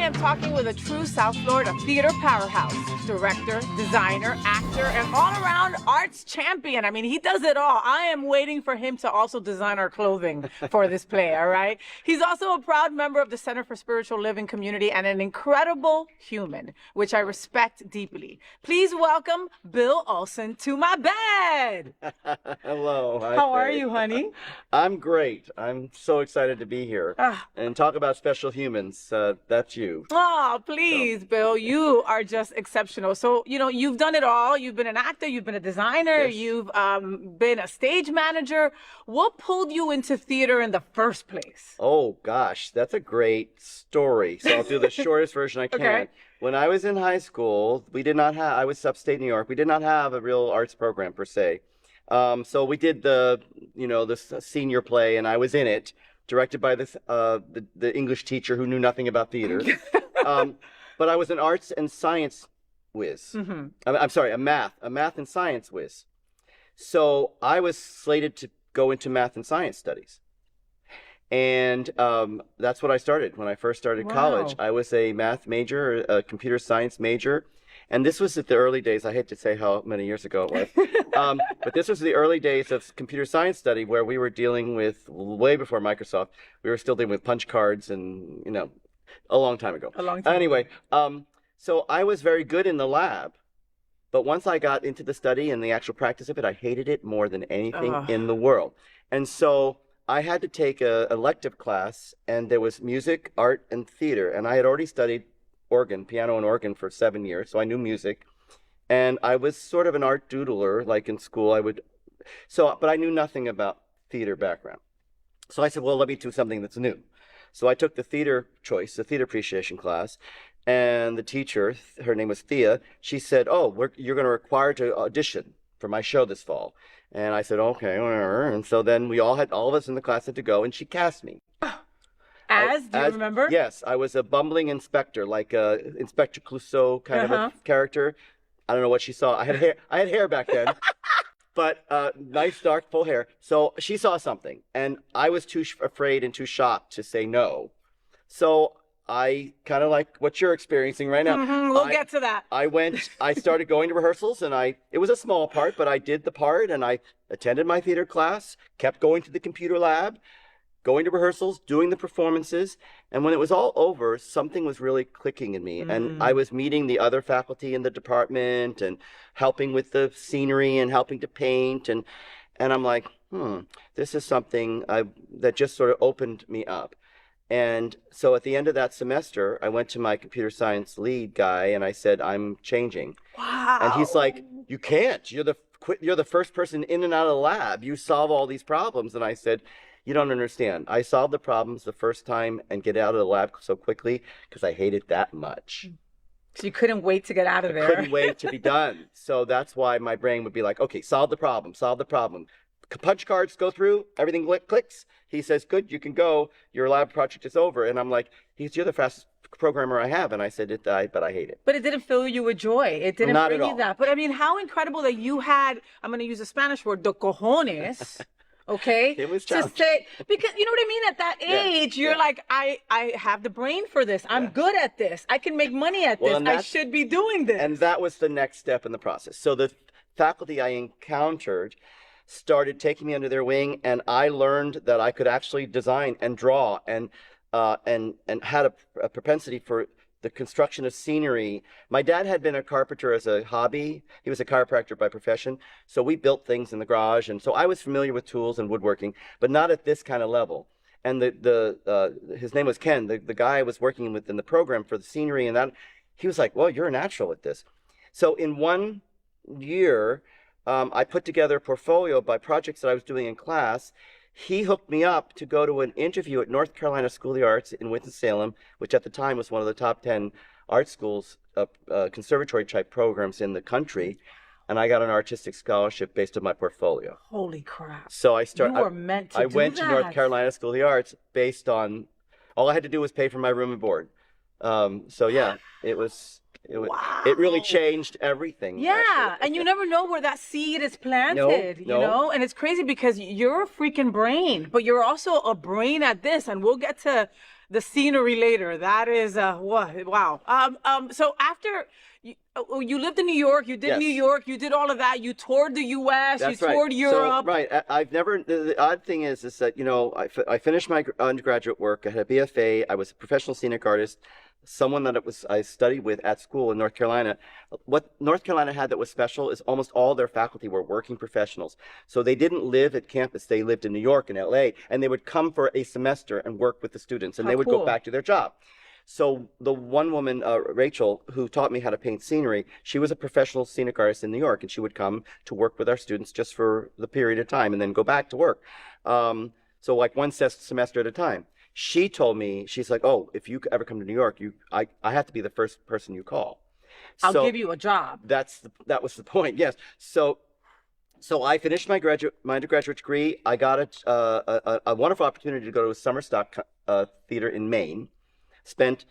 am talking with a true South Florida theater powerhouse, director, designer, actor, and all-around arts champion. I mean, he does it all. I am waiting for him to also design our clothing for this play, all right? He's also a proud member of the Center for Spiritual Living community and an incredible human, which I respect deeply. Please welcome Bill Olson to my bed. Hello. Hi, How are Faye. you, honey? I'm great. I'm so excited to be here. And talk about special humans. That's you. Oh, please, Bill. You are just exceptional. So, you know, you've done it all. You've been an actor. You've been a designer. Yes. You've been a stage manager. What pulled you into theater in the first place? Oh, gosh. That's a great story. So I'll do the shortest version I can. Okay. When I was in high school, I was upstate New York. We did not have a real arts program per se. So we did the senior play, and I was in it, directed by the English teacher who knew nothing about theater. But I was an arts and science whiz. Mm-hmm. I'm sorry, a math and science whiz. So I was slated to go into math and science studies. And that's what I started when I first started college. I was a math major, a computer science major. And this was at the early days. I hate to say how many years ago it was. But this was the early days of computer science study where we were dealing with, way before Microsoft, we were still dealing with punch cards and, a long time ago. Anyway, so I was very good in the lab. But once I got into the study and the actual practice of it, I hated it more than anything in the world. And so I had to take an elective class, and there was music, art, and theater. And I had already studied piano and organ for 7 years, so I knew music. And I was sort of an art doodler, like in school. But I knew nothing about theater background. So I said, well, let me do something that's new. So I took the theater appreciation class, and the teacher, her name was Thea, she said, you're going to require to audition for my show this fall. And I said, okay, whatever. And so then all of us in the class had to go, and she cast me. Do you remember? Yes, I was a bumbling inspector, like Inspector Clouseau kind of a character. I don't know what she saw. I had hair back then, but nice dark full hair. So she saw something, and I was too afraid and too shocked to say no. So I kind of like what you're experiencing right now. Mm-hmm, we'll get to that. I started going to rehearsals, and it was a small part, but I did the part, and I attended my theater class, kept going to the computer lab, going to rehearsals, doing the performances. And when it was all over, something was really clicking in me. And I was meeting the other faculty in the department and helping with the scenery and helping to paint. And I'm like, this is something that just sort of opened me up. And so at the end of that semester, I went to my computer science lead guy and I said, I'm changing. Wow. And he's like, you can't. You're the first person in and out of the lab. You solve all these problems. And I said, you don't understand. I solved the problems the first time and get out of the lab so quickly because I hate it that much. So you couldn't wait to get out of there. I couldn't wait to be done. So that's why my brain would be like, okay, solve the problem. Punch cards go through, everything clicks. He says, good, you can go. Your lab project is over. And I'm like, you're the fastest programmer I have. And I said, but I hate it. But it didn't fill you with joy. It didn't Not bring at you all. that. But I mean, how incredible that you had, I'm going to use a Spanish word, the cojones. Okay, it was to say, because you know what I mean. At that age, you're like, I have the brain for this. I'm good at this. I can make money at this. I should be doing this. And that was the next step in the process. So the faculty I encountered started taking me under their wing, and I learned that I could actually design and draw and had a propensity for the construction of scenery. My dad had been a carpenter as a hobby. He was a chiropractor by profession. So we built things in the garage. And so I was familiar with tools and woodworking, but not at this kind of level. And his name was Ken, the guy I was working with in the program for the scenery and that, he was like, well, you're a natural at this. So in 1 year, I put together a portfolio by projects that I was doing in class. He hooked me up to go to an interview at North Carolina School of the Arts in Winston-Salem, which at the time was one of the top 10 art schools, conservatory type programs in the country. And I got an artistic scholarship based on my portfolio. Holy crap. So you were meant to I went to North Carolina School of the Arts based on, all I had to do was pay for my room and board. So yeah, it really changed everything. Yeah, actually. and you never know where that seed is planted, you know? And it's crazy because you're a freaking brain, but you're also a brain at this, and we'll get to the scenery later. That is wow. So after you lived in New York, you did Yes. New York, you did all of that. You toured the U.S., That's you right. toured Europe. So, right. I've never, the odd thing is that, you know, I finished my undergraduate work. I had a BFA. I was a professional scenic artist, someone that I studied with at school in North Carolina. What North Carolina had that was special is almost all their faculty were working professionals. So they didn't live at campus. They lived in New York and LA, and they would come for a semester and work with the students, and How they would go cool. back to their job. So the one woman, Rachel, who taught me how to paint scenery, she was a professional scenic artist in New York, and she would come to work with our students just for the period of time and then go back to work. So like one semester at a time. She told me, she's like, oh, if you ever come to New York, I have to be the first person you call. I'll give you a job. That was the point, yes. So I finished my undergraduate degree. I got a wonderful opportunity to go to a summer stock theater in Maine. Spent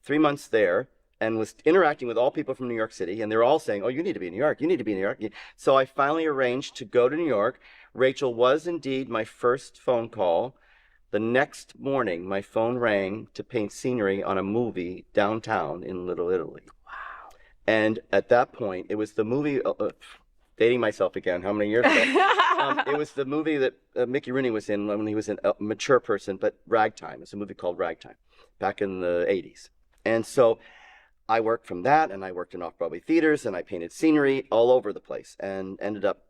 3 months there and was interacting with all people from New York City, and they're all saying, oh, you need to be in New York, you need to be in New York. So I finally arranged to go to New York. Rachel was indeed my first phone call. The next morning, my phone rang to paint scenery on a movie downtown in Little Italy. Wow. And at that point, it was the movie, dating myself again, how many years ago? It was the movie that Mickey Rooney was in when he was a mature person, but Ragtime. It's a movie called Ragtime, back in the 80s. And so I worked from that, and I worked in off-Broadway theaters, and I painted scenery all over the place, and ended up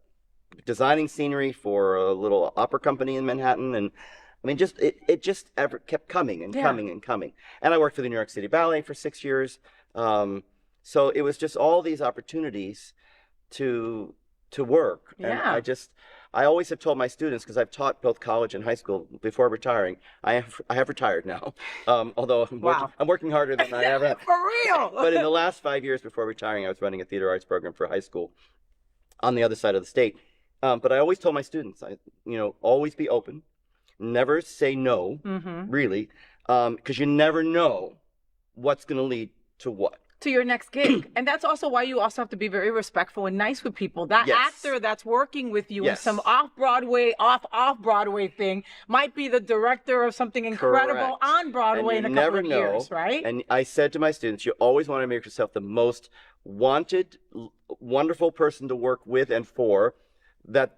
designing scenery for a little opera company in Manhattan. And I mean, it just ever kept coming and coming and coming. And I worked for the New York City Ballet for 6 years. So it was just all these opportunities to work. And I always have told my students, because I've taught both college and high school before retiring. I have retired now, although I'm working harder than I ever have. For real. But in the last 5 years before retiring, I was running a theater arts program for high school on the other side of the state. But I always told my students, always be open, never say no, really, because you never know what's going to lead to what. To your next gig. And that's also why you also have to be very respectful and nice with people. That actor that's working with you in some off-Broadway thing might be the director of something incredible on Broadway in a couple of years, right? And I said to my students, you always want to make yourself the most wanted, wonderful person to work with and for, that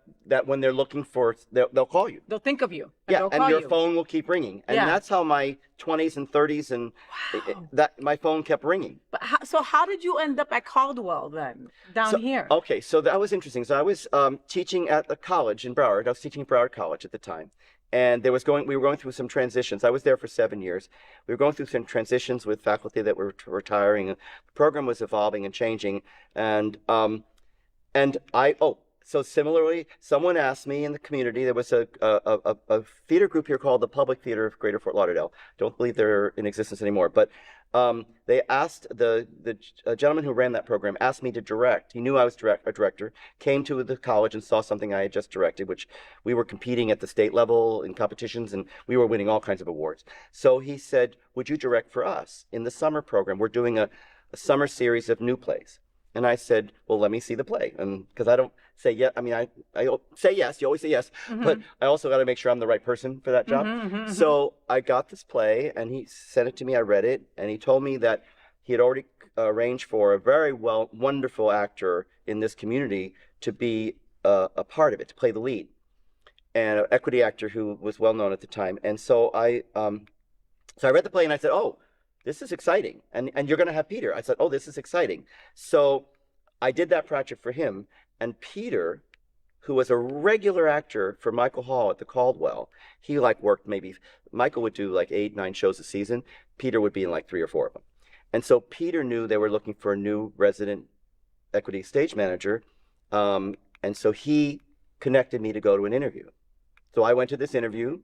when they're looking for, they'll call you. They'll think of you. And your phone will keep ringing. And that's how my 20s and 30s and my phone kept ringing. But how did you end up at Caldwell then, here? Okay, so that was interesting. So I was teaching at a college in Broward. I was teaching at Broward College at the time. And we were going through some transitions. I was there for 7 years. We were going through some transitions with faculty that were retiring. The program was evolving and changing. So similarly, someone asked me in the community, there was a theater group here called the Public Theater of Greater Fort Lauderdale. Don't believe they're in existence anymore, but they asked, the gentleman who ran that program asked me to direct. He knew I was a director, came to the college and saw something I had just directed, which we were competing at the state level in competitions, and we were winning all kinds of awards. So he said, would you direct for us in the summer program? We're doing a summer series of new plays. And I said, well, let me see the play. And because I don't say yes, I mean, I say yes, you always say yes, but I also got to make sure I'm the right person for that job. So I got this play and he sent it to me. I read it and he told me that he had already arranged for a very wonderful actor in this community to be a part of it, to play the lead, and an equity actor who was well known at the time. And so I read the play and I said, oh, this is exciting. And you're going to have Peter. I said, oh, this is exciting. So I did that project for him. And Peter, who was a regular actor for Michael Hall at the Caldwell, he worked Michael would do 8, 9 shows a season. Peter would be in 3 or 4 of them. And so Peter knew they were looking for a new resident equity stage manager. And so he connected me to go to an interview. So I went to this interview,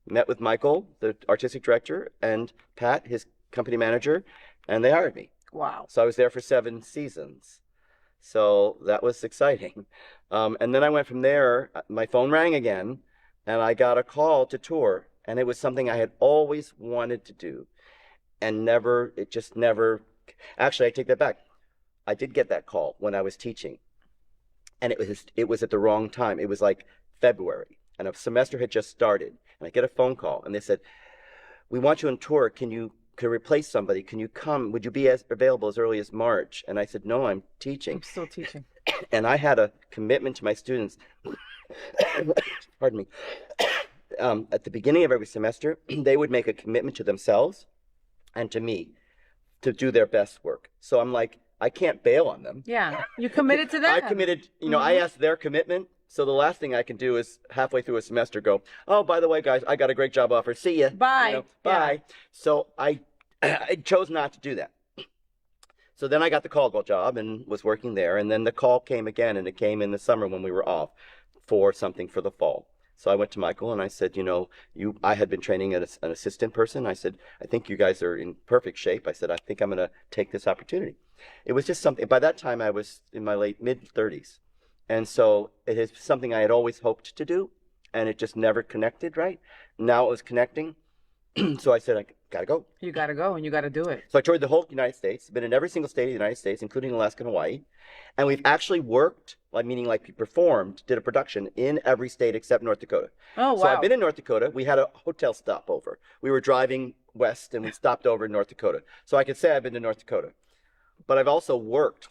met with Michael, the artistic director, and Pat, his company manager, and they hired me. Wow. So I was there for 7 seasons. So that was exciting. And then I went from there, my phone rang again, and I got a call to tour. And it was something I had always wanted to do. And actually, I take that back. I did get that call when I was teaching. And it was at the wrong time. It was February, and a semester had just started. And I get a phone call, and they said, we want you on tour. Can you replace somebody? Can you come? Would you be available as early as March? And I said, no, I'm teaching. I'm still teaching. And I had a commitment to my students. Pardon me. At the beginning of every semester, they would make a commitment to themselves and to me to do their best work. So I'm like, I can't bail on them. Yeah, you committed to that. I committed, I asked their commitment. So the last thing I can do is halfway through a semester go, oh, by the way, guys, I got a great job offer. See ya. Bye. Bye. Yeah. So I chose not to do that. So then I got the Caldwell job and was working there. And then the call came again, and it came in the summer when we were off for something for the fall. So I went to Michael and I said, I had been training an assistant person. I said, I think you guys are in perfect shape. I said, I think I'm going to take this opportunity. It was just something. By that time, I was in my mid-30s. And so it is something I had always hoped to do, and it just never connected, right? Now it was connecting. So I said, I got to go. You got to go, and you got to do it. So I toured the whole United States, been in every single state of the United States, including Alaska and Hawaii. And we've actually worked, meaning we performed, did a production in every state except North Dakota. Oh, wow. So I've been in North Dakota. We had a hotel stopover. We were driving west, and we stopped over in North Dakota. So I could say I've been to North Dakota. But I've also worked,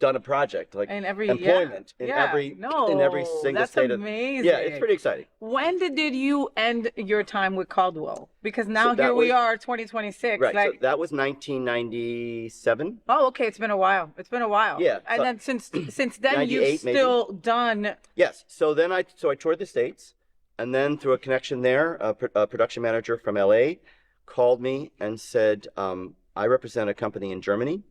done a project, in every employment in every single state. That's amazing. Yeah, it's pretty exciting. When did you end your time with Caldwell? Because now here we are, 2026. Right. So that was 1997. Oh, okay. It's been a while. Yeah. And then since then, you've still done. Yes. So then I toured the States, and then through a connection there, a production manager from LA called me and said, I represent a company in Germany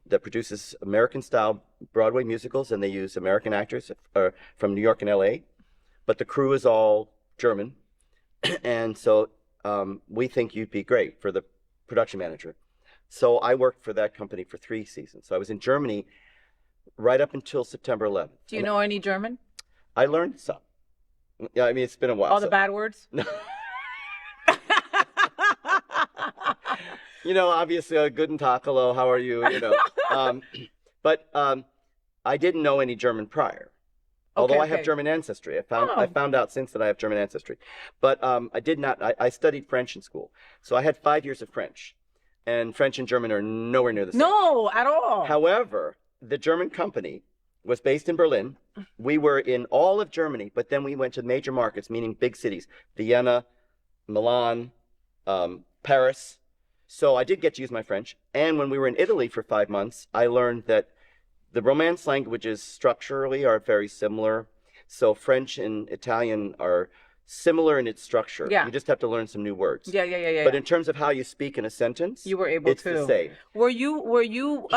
that produces American-style Broadway musicals, and they use American actors from New York and LA, but the crew is all German, and so we think you'd be great for the production manager. So I worked for that company for 3 seasons. So I was in Germany right up until September 11th. Do you know any German? I learned some. Yeah, I mean, it's been a while. All the bad words? No. Obviously, Guten Tag, hello, how are you? But I didn't know any German prior. Although I have German ancestry. I found out since that I have German ancestry. But I did not. I studied French in school. So I had 5 years of French. And French and German are nowhere near the same. No, at all. However, the German company was based in Berlin. We were in all of Germany, but then we went to major markets, meaning big cities. Vienna, Milan, Paris. So I did get to use my French. And when we were in Italy for 5 months, I learned that the Romance languages structurally are very similar. So French and Italian are similar in its structure. Yeah. You just have to learn some new words. Yeah. But in terms of how you speak in a sentence, you were able it's to. the same. Were you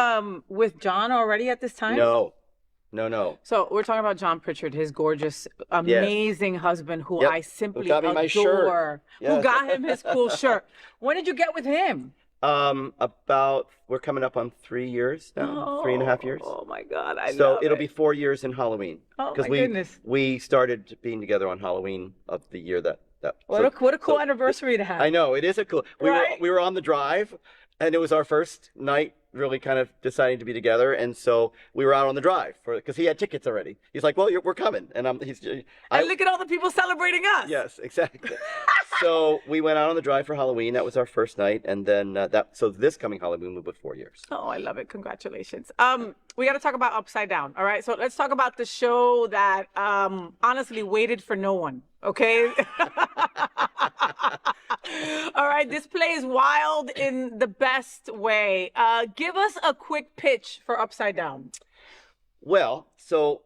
with John already at this time? No. So we're talking about John Pritchard, his gorgeous, amazing husband, who I simply who got me my adore. shirt. Who got him his cool shirt? When did you get with him? We're coming up on 3 years now, 3.5 years. Oh my God, I love So it'll be 4 years in Halloween. Oh my goodness. We started being together on Halloween of the year that. What a cool anniversary to have. I know, it is a cool. We were on the drive, and it was our first night really kind of deciding to be together, and so we were out on the drive because he had tickets already. He's like, "Well, we're coming," and look at all the people celebrating us. Yes, exactly. So we went out on the drive for Halloween. That was our first night, and then so this coming Halloween will be 4 years. Oh, I love it! Congratulations. We got to talk about Upside Down. All right, so let's talk about the show that honestly waited for no one. Okay. All right, this plays wild in the best way. Give us a quick pitch for Upside Down. Well, so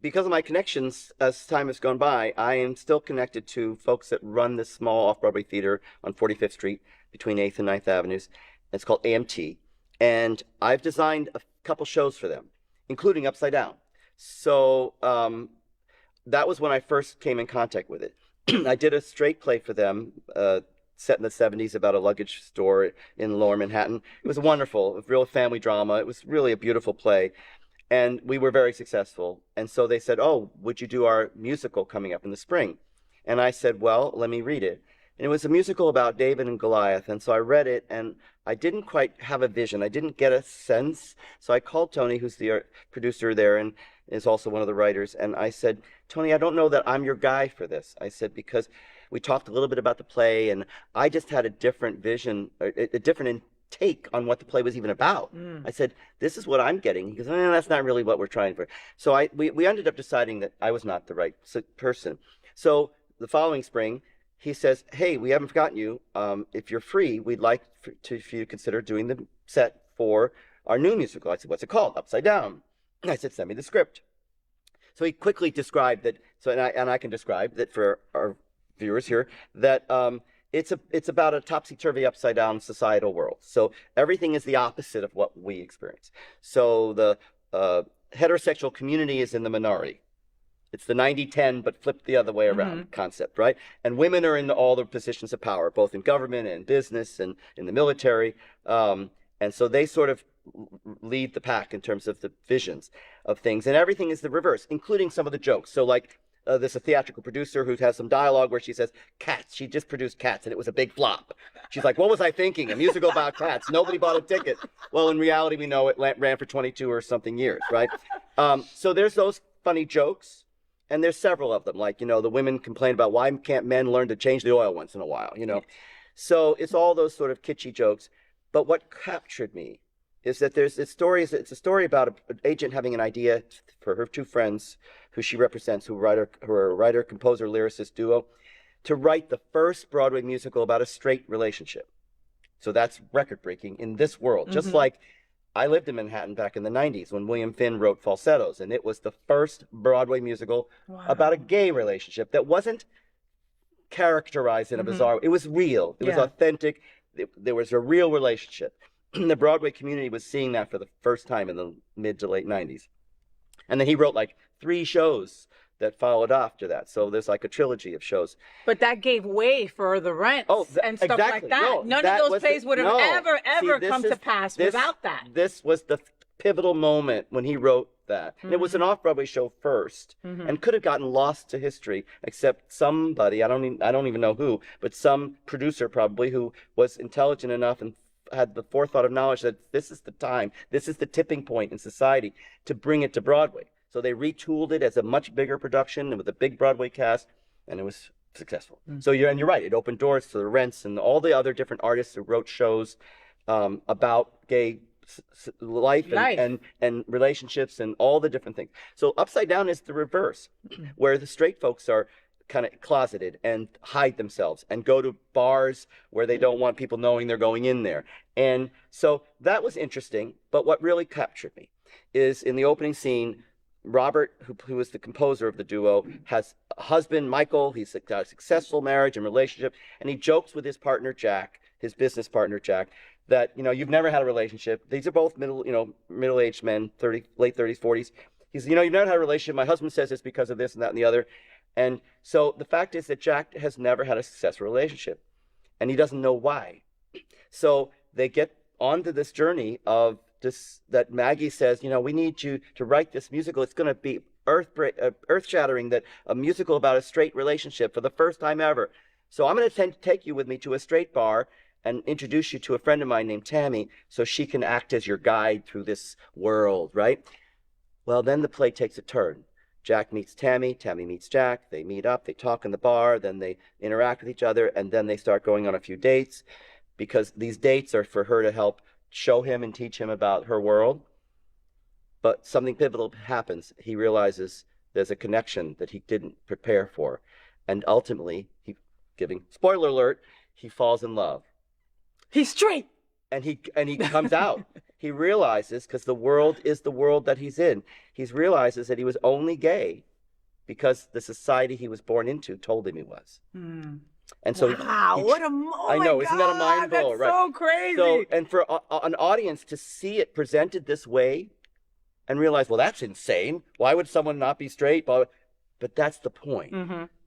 because of my connections as time has gone by, I am still connected to folks that run this small off-Broadway theater on 45th Street between 8th and 9th Avenues. It's called AMT. And I've designed a couple shows for them, including Upside Down. So that was when I first came in contact with it. I did a straight play for them, set in the 70s about a luggage store in Lower Manhattan. It was wonderful, a real family drama. It was really a beautiful play. And we were very successful. And so they said, oh, would you do our musical coming up in the spring? And I said, well, let me read it. And it was a musical about David and Goliath. And so I read it, and I didn't quite have a vision. I didn't get a sense. So I called Tony, who's the producer there and is also one of the writers. And I said, Tony, I don't know that I'm your guy for this. I said, because we talked a little bit about the play, and I just had a different vision, a different take on what the play was even about. I said, this is what I'm getting. He goes, that's not really what we're trying for. So we ended up deciding that I was not the right person. So the following spring, he says, hey, we haven't forgotten you. If you're free, we'd like for you to consider doing the set for our new musical. I said, what's it called? Upside Down. And I said, send me the script. So he quickly described that. So and I can describe that for our viewers here that it's about a topsy-turvy, upside-down societal world. So everything is the opposite of what we experience. So the heterosexual community is in the minority. It's the 90-10, but flipped the other way around concept, right? And women are in all the positions of power, both in government and business and in the military. And so they sort of lead the pack in terms of the visions of things. And everything is the reverse, including some of the jokes. So like there's a theatrical producer who has some dialogue where she says, Cats. She just produced Cats, and it was a big flop. She's like, what was I thinking? A musical about cats. Nobody bought a ticket. Well, in reality, we know it ran for 22 or something years, right? So there's those funny jokes. And there's several of them, like, the women complain about why can't men learn to change the oil once in a while, So it's all those sort of kitschy jokes. But what captured me is that there's this story. It's a story about an agent having an idea for her two friends who she represents, who are a writer, composer, lyricist duo, to write the first Broadway musical about a straight relationship. So that's record-breaking in this world. Just like I lived in Manhattan back in the 90s when William Finn wrote Falsettos, and it was the first Broadway musical about a gay relationship that wasn't characterized in a bizarre way. It was real. It was authentic. There was a real relationship. The Broadway community was seeing that for the first time in the mid to late 90s. And then he wrote like 3 shows that followed after that. So there's like a trilogy of shows. But that gave way for the Rents and stuff like that. No, None of those plays would have ever come to pass without that. This was the pivotal moment when he wrote that. And it was an off-Broadway show first and could have gotten lost to history, except somebody, I don't even know who, but some producer probably who was intelligent enough and had the forethought of knowledge that this is the time, this is the tipping point in society to bring it to Broadway. So they retooled it as a much bigger production with a big Broadway cast, and it was successful. So you're right, it opened doors to the Rents and all the other different artists who wrote shows about gay life and relationships and all the different things. So Upside Down is the reverse, where the straight folks are kind of closeted and hide themselves and go to bars where they don't want people knowing they're going in there. And so that was interesting. But what really captured me is in the opening scene, Robert, who is the composer of the duo, has a husband, Michael. He's got a successful marriage and relationship. And he jokes with his partner, Jack, his business partner, Jack, that, you've never had a relationship. These are both middle-aged men, late 30s, 40s. He's, you've never had a relationship. My husband says it's because of this and that and the other. And so the fact is that Jack has never had a successful relationship, and he doesn't know why. So they get onto this journey of this, that Maggie says, we need you to write this musical. It's going to be earth-shattering, that a musical about a straight relationship for the first time ever. So I'm going to take you with me to a straight bar and introduce you to a friend of mine named Tammy so she can act as your guide through this world, right? Well, then the play takes a turn. Jack meets Tammy, Tammy meets Jack, they meet up, they talk in the bar, then they interact with each other, and then they start going on a few dates, because these dates are for her to help show him and teach him about her world. But something pivotal happens. He realizes there's a connection that he didn't prepare for. And ultimately, spoiler alert, he falls in love. He's straight. And he comes out. He realizes, because the world is the world that he's in, he realizes that he was only gay because the society he was born into told him he was. And so, what a moment! I know, isn't that a mind blower? That's so crazy. So, and for an audience to see it presented this way, and realize, well, that's insane. Why would someone not be straight? But that's the point.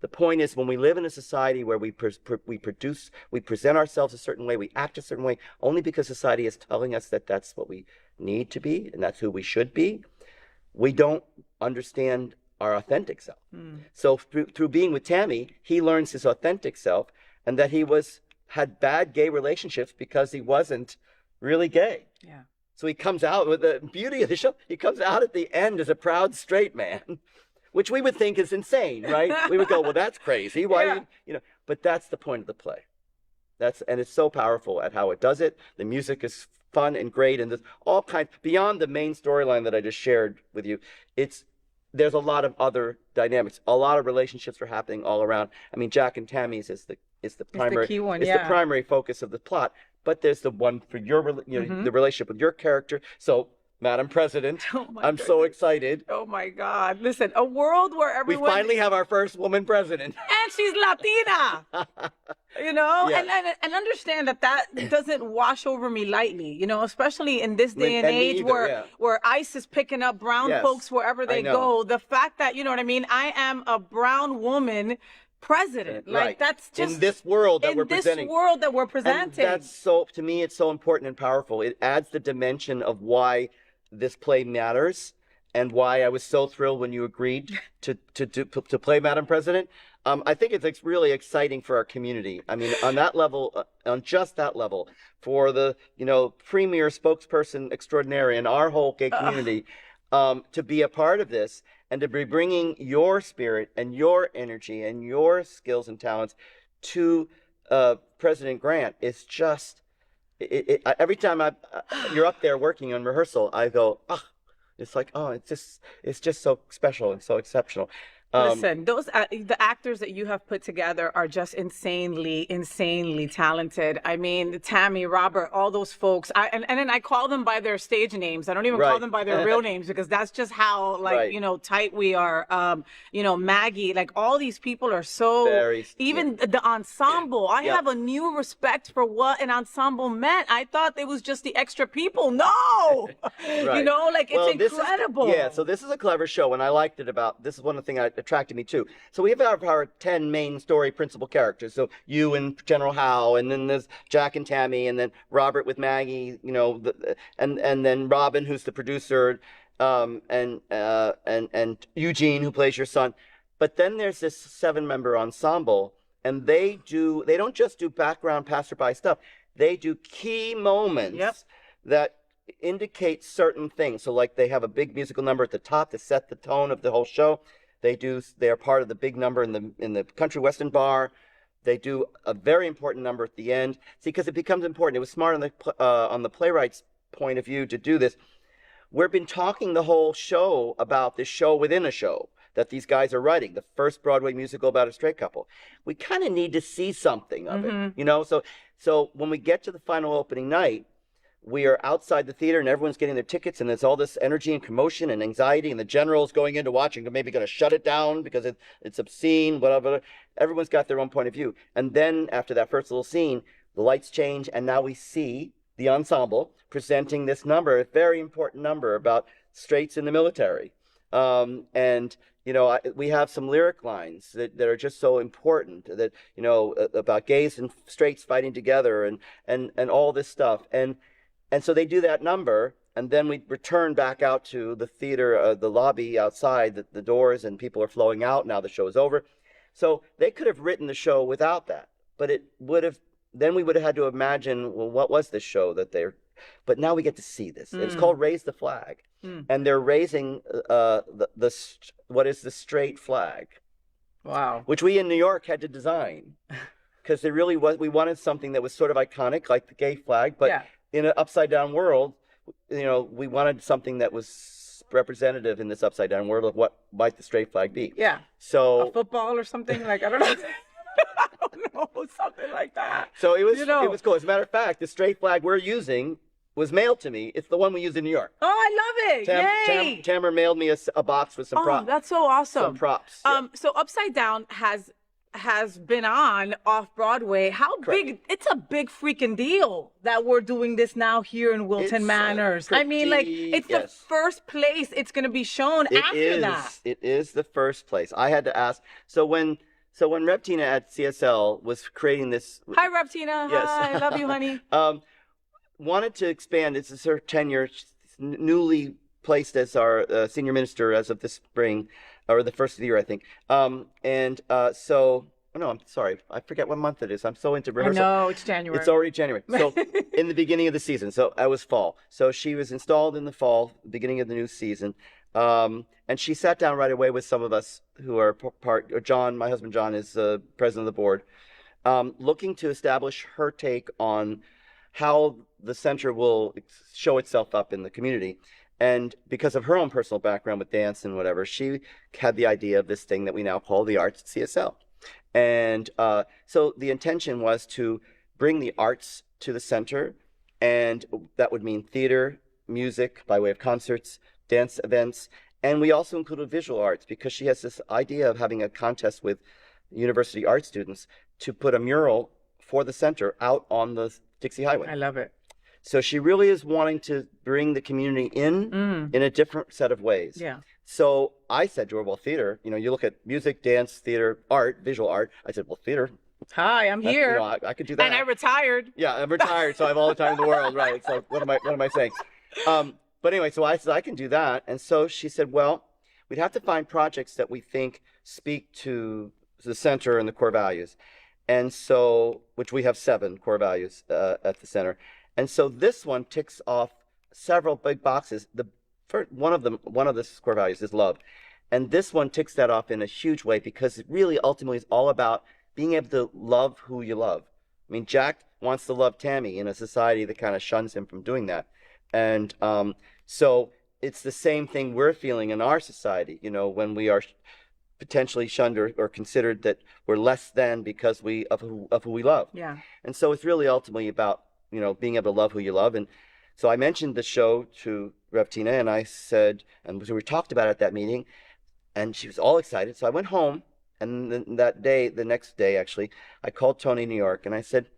The point is, when we live in a society where we present ourselves a certain way, we act a certain way, only because society is telling us that that's what we need to be and that's who we should be, we don't understand our authentic self. So through being with Tammy, he learns his authentic self, and that he had bad gay relationships because he wasn't really gay. Yeah. So he comes out with the beauty of the show. He comes out at the end as a proud straight man, which we would think is insane, right? We would go, well, that's crazy. Why? But that's the point of the play. And it's so powerful at how it does it. The music is fun and great, and there's all kinds beyond the main storyline that I just shared with you. There's a lot of other dynamics. A lot of relationships are happening all around. I mean, Jack and Tammy's is the primary, it's the key one, the primary focus of the plot. But there's the one for the relationship with your character. So, Madam President, I'm so excited. Oh my God! Listen, a world where everyone we finally have our first woman president, and she's Latina. And understand that doesn't wash over me lightly. Especially in this day and age where ICE is picking up brown folks wherever they go. The fact that I am a brown woman president. Like that's just in this world that we're presenting. And that's to me, it's so important and powerful. It adds the dimension of why this play matters and why I was so thrilled when you agreed to play Madam President. I think it's really exciting for our community. I mean, on that level, on just that level, for the premier spokesperson extraordinary in our whole gay community, to be a part of this and to be bringing your spirit and your energy and your skills and talents to President Grant is just. Every time you're up there working on rehearsal, I go, it's like, it's just so special and so exceptional. Listen, the actors that you have put together are just insanely talented. I mean, Tammy, Robert, all those folks. And then I call them by their stage names. I don't even call them by their real names because that's just how tight we are. Maggie, like all these people are so. Even the ensemble. I have a new respect for what an ensemble meant. I thought it was just the extra people. No, it's incredible. So this is a clever show, and I liked it this is one of the things that attracted me too. So we have our 10 main story principal characters. So you and General Howe, and then there's Jack and Tammy, and then Robert with Maggie, and then Robin, who's the producer, and Eugene, who plays your son. But then there's this 7-member ensemble, and they don't just do background passerby stuff. They do key moments that indicate certain things. So like they have a big musical number at the top to set the tone of the whole show. They are part of the big number in the country western bar. They do a very important number at the end. See, because it becomes important. It was smart on the playwright's point of view to do this. We've been talking the whole show about this show within a show that these guys are writing, the first Broadway musical about a straight couple. We kind of need to see something of it, So when we get to the final opening night, we are outside the theater and everyone's getting their tickets, and there's all this energy and commotion and anxiety, and the general's going into watching, maybe going to shut it down because it's obscene, whatever. Everyone's got their own point of view. And then after that first little scene, the lights change, and now we see the ensemble presenting this number, a very important number about straights in the military. We have some lyric lines that are just so important that, about gays and straights fighting together and all this stuff. And so they do that number, and then we return back out to the theater, the lobby outside, the doors, and people are flowing out. Now the show is over. So they could have written the show without that, but then we would have had to imagine, well, what was this show but now we get to see this. It's called Raise the Flag. And they're raising what is the straight flag. Wow. Which we in New York had to design because we wanted something that was sort of iconic, like the gay flag, but in an upside down world, we wanted something that was representative in this upside down world of what might the straight flag be. Yeah. So a football or something, like, I don't know. I don't know, something like that. So it was cool. As a matter of fact, the straight flag we're using was mailed to me. It's the one we use in New York. Oh, I love it. Yay. Tamara mailed me a box with some props. Oh, that's so awesome. Some props. So Upside Down has been on off-Broadway. How big? It's a big freaking deal that we're doing this now here in Wilton Manors. I mean, like, it's the first place it's going to be shown after that. It is the first place. I had to ask. So when Rep Tina at CSL was creating this. Hi, Rep Tina. Yes. Hi, I love you, honey. Wanted to expand. It's her tenure, newly placed as our senior minister as of this spring, or the first of the year, I think. I'm sorry. I forget what month it is. I'm so into rehearsal. I know, it's January. It's already January. So in the beginning of the season. So I was fall. So she was installed in the fall, beginning of the new season. And she sat down right away with some of us who are part. John, my husband John, is president of the board. looking to establish her take on how the center will show itself up in the community. And because of her own personal background with dance and whatever, she had the idea of this thing that we now call the Arts at CSL. And so the intention was to bring the arts to the center, and that would mean theater, music by way of concerts, dance events, and we also included visual arts because she has this idea of having a contest with university art students to put a mural for the center out on the Dixie Highway. I love it. So she really is wanting to bring the community in a different set of ways. Yeah. So I said to her, well, theater, you look at music, dance, theater, art, visual art. I said, well, theater. Hi, I'm here. I could do that. And I retired. Yeah, I'm retired, so I have all the time in the world, right? So what am I saying? But anyway, so I said, I can do that. And so she said, well, we'd have to find projects that we think speak to the center and the core values. And so, which we have 7 core values at the center. And so this one ticks off several big boxes. One of the core values is love. And this one ticks that off in a huge way because it really ultimately is all about being able to love who you love. I mean, Jack wants to love Tammy in a society that kind of shuns him from doing that. And so it's the same thing we're feeling in our society, when we are potentially shunned or considered that we're less than because of who we love. Yeah. And so it's really ultimately about, being able to love who you love. And so I mentioned the show to Rev Tina, and I said, and we talked about it at that meeting, and she was all excited. So I went home, and the next day, actually, I called Tony in New York, and I said,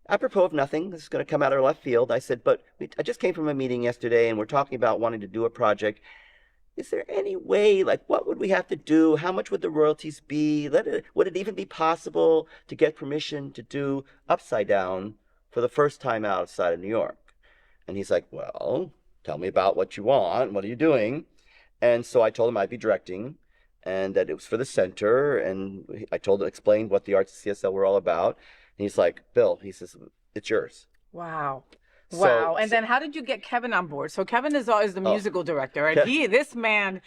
apropos of nothing, this is going to come out of left field. I said, but I just came from a meeting yesterday, and we're talking about wanting to do a project. Is there any way, what would we have to do? How much would the royalties be? Would it even be possible to get permission to do Upside Down for the first time outside of New York? And he's like, well, tell me about what you want. What are you doing? And so I told him I'd be directing and that it was for the center. And I explained what the Arts at CSL were all about. And he's like, Bill, he says, it's yours. Wow. Wow. And then how did you get Kevin on board? So Kevin is the musical director, and this man,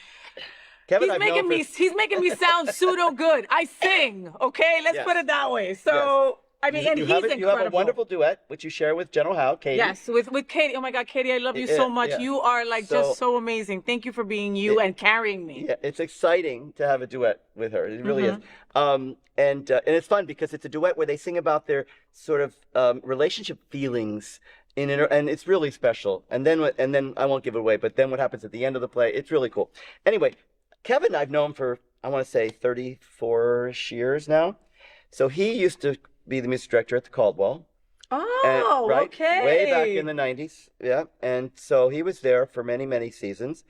Kevin, he's making me sound pseudo good. I sing, okay? Let's put it that way. So yes. I mean, he's incredible. You have a wonderful duet, which you share with General Howe, Katie. Yes, with Katie. Oh my God, Katie, I love you so much. You are just so amazing. Thank you for being you and carrying me. Yeah, it's exciting to have a duet with her. It really is. And it's fun because it's a duet where they sing about their sort of relationship feelings. And it's really special. And then I won't give it away, but then what happens at the end of the play, it's really cool. Anyway, Kevin, I've known for, I want to say 34-ish years now. So he used to be the music director at the Caldwell. Oh, right? Okay. Way back in the 90s. Yeah. And so he was there for many, many seasons.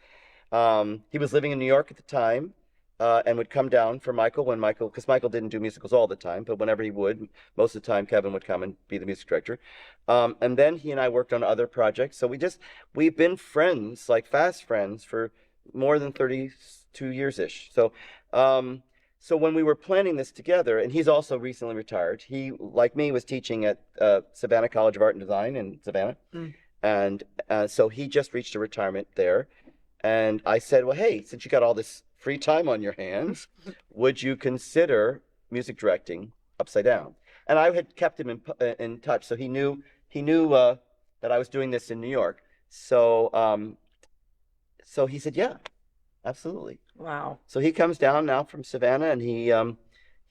He was living in New York at the time. And would come down for Michael because Michael didn't do musicals all the time, but whenever he would, most of the time Kevin would come and be the music director. And then he and I worked on other projects. So we've been friends, fast friends, for more than 32 years-ish. So when we were planning this together, and he's also recently retired, he, like me, was teaching at Savannah College of Art and Design in Savannah. And so he just reached a retirement there. And I said, well, hey, since you got all this free time on your hands, would you consider music directing Upside Down? And I had kept him in touch, so he knew that I was doing this in New York. So he said, yeah, absolutely. Wow. So he comes down now from Savannah, and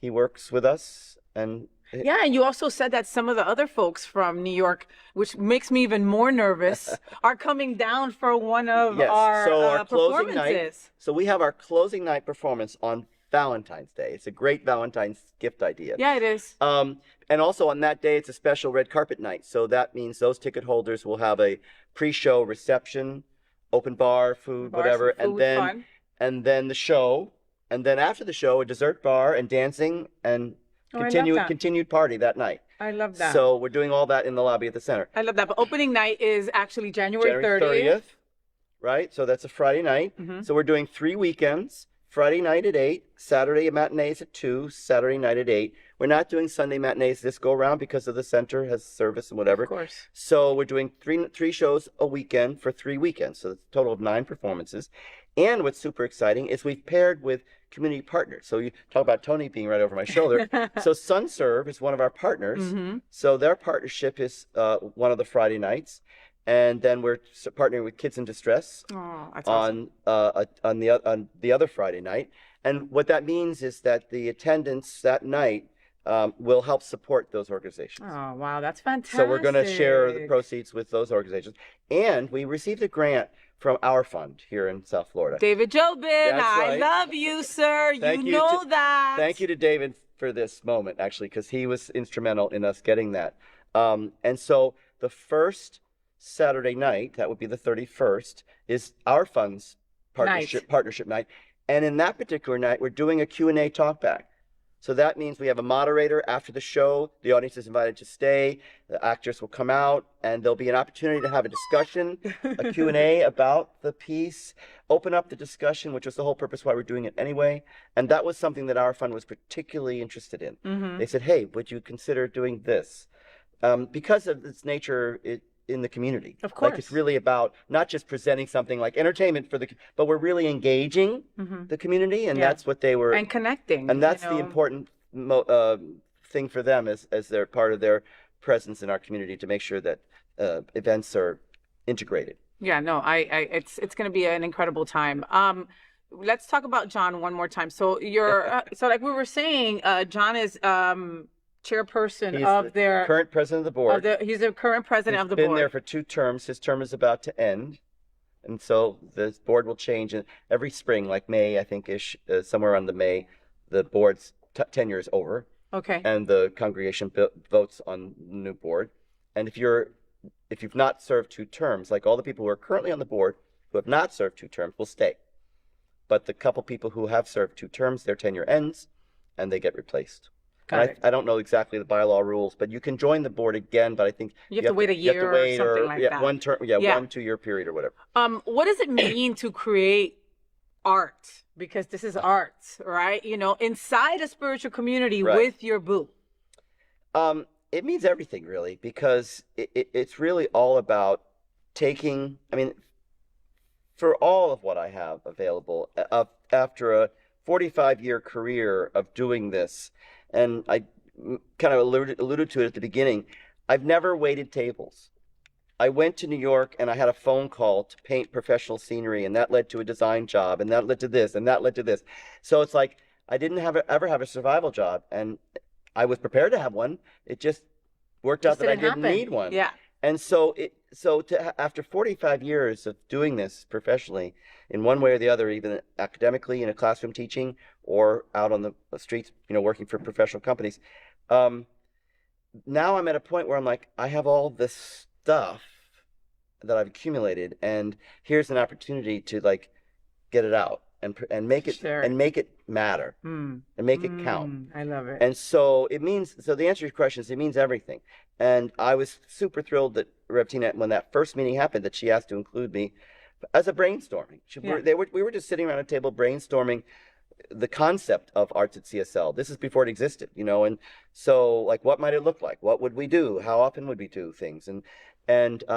he works with us. And yeah, and you also said that some of the other folks from New York, which makes me even more nervous, are coming down for one of our performances. Night, so we have our closing night performance on Valentine's Day. It's a great Valentine's gift idea. Yeah, it is. And also on that day, it's a special red carpet night. So that means those ticket holders will have a pre-show reception, open bar, food, whatever, and then the show, and then after the show, a dessert bar and dancing and continued party that night. I love that. So we're doing all that in the lobby at the center. I love that. But opening night is actually January 30th. Right? So that's a Friday night. So we're doing 3 weekends. Friday night at 8, Saturday matinees at 2, Saturday night at 8. We're not doing Sunday matinees this go around because of the center has service and whatever. Of course. So we're doing three shows a weekend for 3 weekends. So it's a total of 9 performances. And what's super exciting is we've paired with community partners. So you talk about Tony being right over my shoulder. So SunServe is one of our partners. Mm-hmm. So their partnership is one of the Friday nights. And then we're partnering with Kids in Distress that's awesome. on the other Friday night. And what that means is that the attendance that night will help support those organizations. Oh, wow, that's fantastic. So we're going to share the proceeds with those organizations. And we received a grant from our fund here in South Florida. David Jobin, I right. love you, sir. You know that. Thank you to David for this moment, actually, because he was instrumental in us getting that. And so the first Saturday night, that would be the 31st, is our fund's partnership night. And in that particular night, we're doing a Q&A talkback. So that means we have a moderator after the show. The audience is invited to stay. The actors will come out, and there'll be an opportunity to have a discussion, a Q&A about the piece, open up the discussion, which was the whole purpose why we're doing it anyway. And that was something that our fund was particularly interested in. Mm-hmm. They said, hey, would you consider doing this? Because of its nature, in the community. Of course. Like it's really about not just presenting something like entertainment but we're really engaging the community, and that's what they were. And connecting. And that's the important thing for them as they're part of their presence in our community, to make sure that events are integrated. Yeah, no, it's going to be an incredible time. Let's talk about John one more time. So you're, so like we were saying, John is, chairperson of their current president of the board. He's the current president of the board. He's been there for 2 terms. His term is about to end, and so the board will change every spring, like May, I think, ish, somewhere around the May. The board's tenure is over. Okay. And the congregation votes on the new board. And if you've not served 2 terms, like all the people who are currently on the board who have not served 2 terms, will stay. But the couple people who have served 2 terms, their tenure ends, and they get replaced. I don't know exactly the bylaw rules, but you can join the board again, but I think you have to wait a year or something like that. 1 term, 1-2 year period or whatever. What does it mean to create art? Because this is art, right? You know, inside a spiritual community with your boo. It means everything, really, because it's really all about taking, I mean, for all of what I have available, after a 45-year career of doing this, and I kind of alluded to it at the beginning, I've never waited tables. I went to New York and I had a phone call to paint professional scenery, and that led to a design job, and that led to this, and that led to this. So it's like I didn't ever have a survival job, and I was prepared to have one. It just worked out that I didn't need one. Yeah. And so after 45 years of doing this professionally, in one way or the other, even academically in a classroom teaching or out on the streets, working for professional companies, now I'm at a point where I'm like, I have all this stuff that I've accumulated, and here's an opportunity to get it out and make it matter and make it count. I love it. And so the answer to your question is it means everything. And I was super thrilled that Rev Tina, when that first meeting happened, that she asked to include me as a brainstorming. We were just sitting around a table brainstorming the concept of arts at CSL. This is before it existed, and so what might it look like? What would we do? How often would we do things? And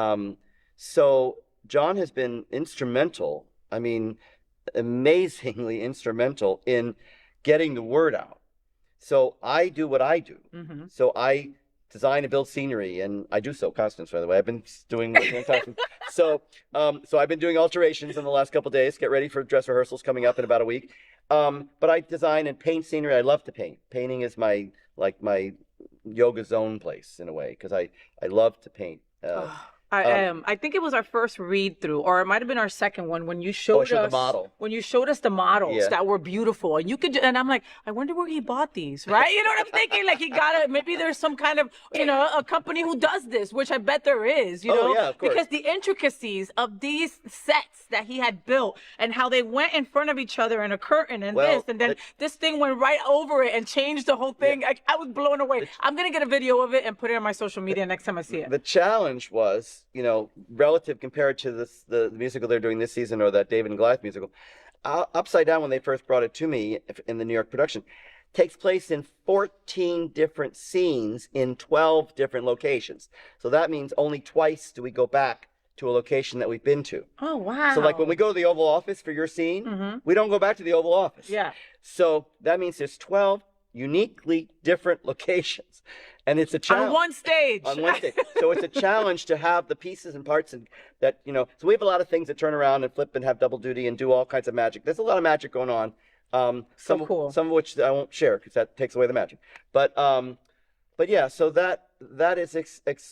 so John has been instrumental, I mean, amazingly instrumental in getting the word out. So I do what I do. Mm-hmm. So I design and build scenery, and I do so constantly, by the way. I've been doing so I've been doing alterations in the last couple of days. Get ready for dress rehearsals coming up in about a week. But I design and paint scenery. I love to paint. Painting is my yoga zone place in a way, because I love to paint. I think it was our first read through, or it might have been our second one, when you showed us the model. When you showed us the models that were beautiful, and I'm like, I wonder where he bought these, right? You know what I'm thinking? Like, maybe there's some kind of, a company who does this, which I bet there is, yeah, of course. Because the intricacies of these sets that he had built, and how they went in front of each other, and a curtain and then this thing went right over it and changed the whole thing. Yeah. I was blown away. I'm gonna get a video of it and put it on my social media next time I see it. The challenge was, relative compared to the musical they're doing this season, or that David and Goliath musical, Upside Down, when they first brought it to me in the New York production, takes place in 14 different scenes in 12 different locations. So that means only twice do we go back to a location that we've been to. Oh, wow. So like when we go to the Oval Office for your scene, we don't go back to the Oval Office. Yeah. So that means there's 12 uniquely different locations. And it's a challenge. On one stage. On one stage. So it's a challenge to have the pieces and parts and that, you know, so we have a lot of things that turn around and flip and have double duty and do all kinds of magic. There's a lot of magic going on. So cool. Some of which I won't share because that takes away the magic. But yeah, so that is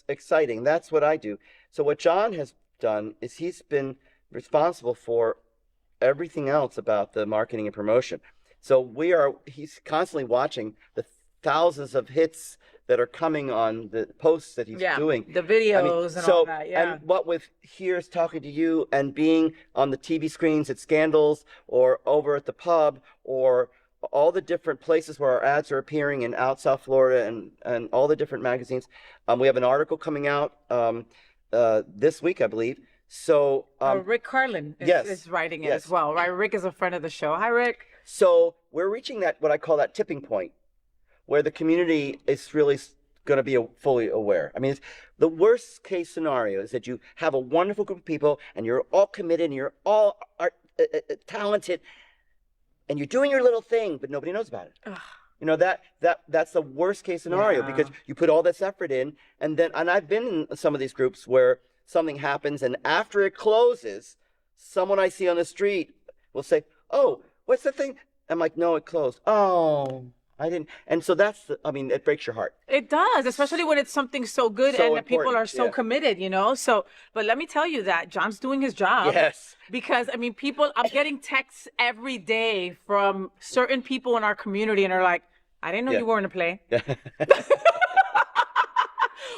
exciting. That's what I do. So what John has done is he's been responsible for everything else about the marketing and promotion. So he's constantly watching the thousands of hits that are coming on the posts that he's doing. The videos and all that, yeah. And what with here's talking to you and being on the TV screens at Scandals or over at the pub or all the different places where our ads are appearing in out South Florida and all the different magazines. We have an article coming out this week, I believe. So Rick Carlin is writing it as well, right? Rick is a friend of the show. Hi, Rick. So we're reaching that, what I call that tipping point, where the community is really going to be fully aware. I mean, the worst case scenario is that you have a wonderful group of people and you're all committed and you're all talented and you're doing your little thing, but nobody knows about it. Ugh. You know, that's the worst case scenario because you put all this effort in and I've been in some of these groups where something happens and after it closes, someone I see on the street will say, "Oh, what's the thing?" I'm like, "No, it closed." "Oh, I didn't." And so it breaks your heart. It does, especially when it's something so good and that people are so committed, you know? So, but let me tell you that John's doing his job. Yes. Because, I mean, I'm getting texts every day from certain people in our community and are like, "I didn't know you were in a play."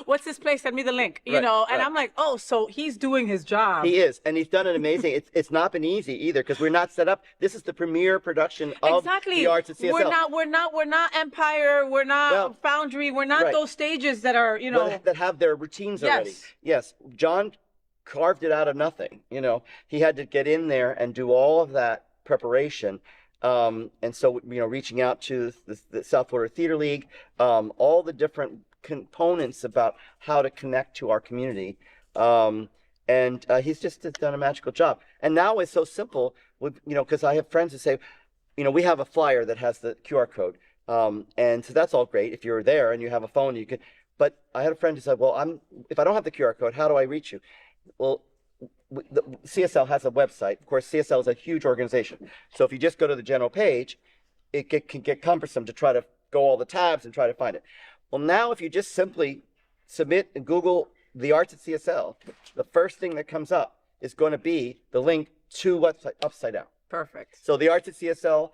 What's this place? Send me the link, you know? And I'm like, oh, so he's doing his job. He is. And he's done an amazing, it's not been easy either because we're not set up. This is the premier production of the arts at CSL. We're not Empire. We're not Foundry. We're not those stages that are, you know. That have their routines already. Yes. John carved it out of nothing, you know. He had to get in there and do all of that preparation. And so, you know, reaching out to the South Florida Theater League, all the different components about how to connect to our community. And he's just done a magical job. And now it's so simple, you know, because I have friends who say, you know, we have a flyer that has the QR code. And so that's all great. If you're there and you have a phone, you can, but I had a friend who said, well, if I don't have the QR code, how do I reach you? Well, the CSL has a website. Of course, CSL is a huge organization. So if you just go to the general page, it can get cumbersome to try to go all the tabs and try to find it. Well, now if you just simply submit and Google the arts at CSL, the first thing that comes up is going to be the link to website Upside Down. Perfect. So the arts at CSL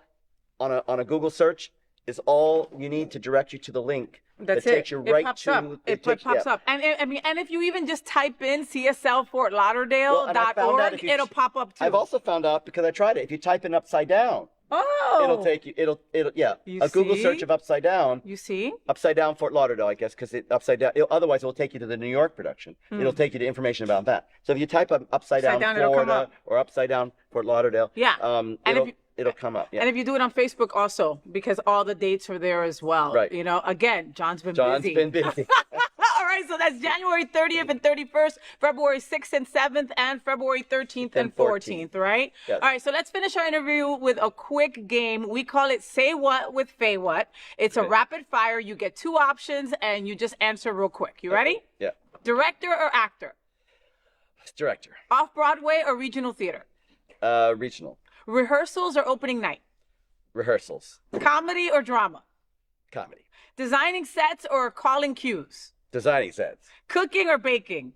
on a Google search is all you need to direct you to the link. That's it. Takes you right to. It pops up. And I mean, and if you even just type in CSLFortLauderdale.org, it'll pop up too. I've also found out because I tried it. If you type in Upside Down. Oh. It'll take you. It'll. Google search of Upside Down. You see? Upside Down Fort Lauderdale, I guess, because Upside Down. Otherwise, it will take you to the New York production. It'll take you to information about that. So if you type up Upside Down Florida or Upside Down Fort Lauderdale, it'll come up. Yeah. And if you do it on Facebook also, because all the dates are there as well. Right. You know, again, John's been busy. All right, so that's January 30th and 31st, February 6th and 7th, and February 13th and 14th, right? Yes. All right, so let's finish our interview with a quick game. We call it Say What with FayWhat. It's a rapid fire. You get two options, and you just answer real quick. You ready? Yeah. Director or actor? Director. Off-Broadway or regional theater? Regional. Rehearsals or opening night? Rehearsals. Comedy or drama? Comedy. Designing sets or calling cues? Designing sets. Cooking or baking?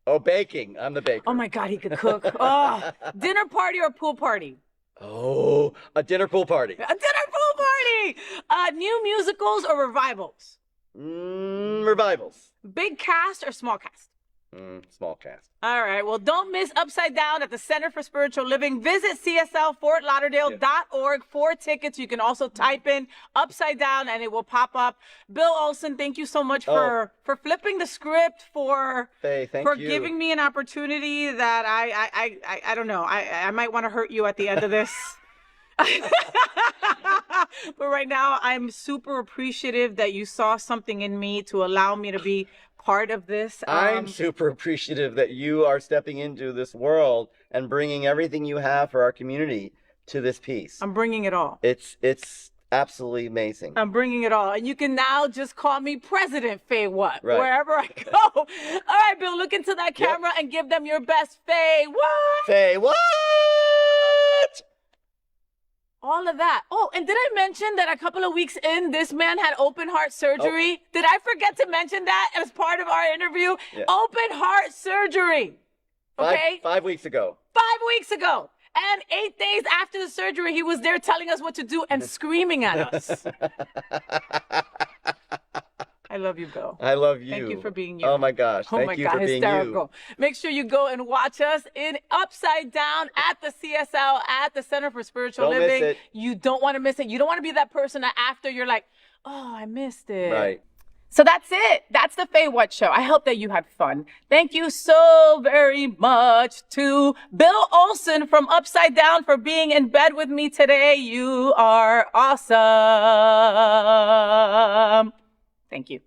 Oh, baking. I'm the baker. Oh my God, he could cook. Oh, dinner party or pool party? Oh, a dinner pool party. A dinner pool party. New musicals or revivals? Revivals. Big cast or small cast? Small cast. All right. Well, don't miss Upside Down at the Center for Spiritual Living. Visit CSLFortLauderdale.org for tickets. You can also type in Upside Down and it will pop up. Bill Olson, thank you so much for flipping the script, for giving me an opportunity that I don't know. I might want to hurt you at the end of this. But right now, I'm super appreciative that you saw something in me to allow me to be part of this. I'm super appreciative that you are stepping into this world and bringing everything you have for our community to this piece. I'm bringing it all. It's absolutely amazing. I'm bringing it all. And you can now just call me President FayWhat, Right. wherever I go. All right, Bill, look into that camera and give them your best FayWhat. FayWhat! All of that. Oh, and did I mention that a couple of weeks in, this man had open heart surgery? Did I forget to mention that as part of our interview? Yeah. Open heart surgery. Okay? 5 weeks ago. 5 weeks ago. And 8 days after the surgery, he was there telling us what to do and screaming at us. I love you, Bill. I love you. Thank you for being you. Oh my gosh. Oh Thank my you God, for being hysterical. Make sure you go and watch us in Upside Down at the CSL, at the Center for Spiritual Don't miss Living. it. You don't want to miss it. You don't want to be that person that after you're like, oh, I missed it. you. Right. So that's it. That's the FayWhat Show. I hope that you had fun. Thank you so very much to Bill Olson from Upside Down for being in bed with me today. You are awesome. Thank you.